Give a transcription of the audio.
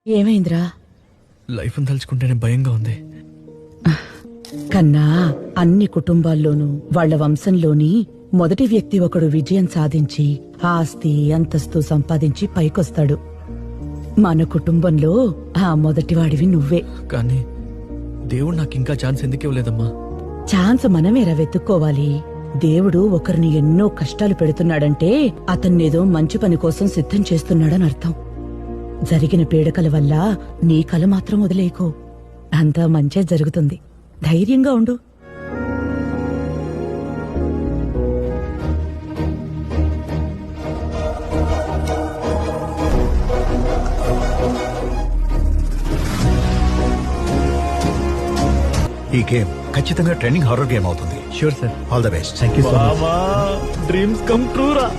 ఏమైందిరా? లైఫ్ తలుచుకుంటేనే భయంగా ఉంది. కన్నా, అన్ని కుటుంబాల్లోనూ వాళ్ళ వంశంలోని మొదటి వ్యక్తి ఒకడు విజయం సాధించి ఆస్తి అంతస్తు సంపాదించి పైకొస్తాడు. మన కుటుంబంలో ఆ మొదటివాడివి నువ్వే. కానీ దేవుడు నాకు ఇంకా ఛాన్స్ ఎందుకు ఇవ్వలేదమ్మా? ఛాన్స్ మనమేరా వెతుక్కోవాలి. దేవుడు ఒకరిని ఎన్నో కష్టాలు పెడుతున్నాడంటే అతన్నేదో మంచి పని కోసం సిద్ధం చేస్తున్నాడని అర్థం. జరిగిన పీడకల వల్ల నీ కల మాత్రం వదిలేకో. అంతా మంచే జరుగుతుంది. ధైర్యంగా ఉండు. ఈ గేమ్ ఖచ్చితంగా ట్రెండింగ్ హారర్ గేమ్ అవుతుంది. Sure sir. All the best. Thank you so much. Dreams come true రా.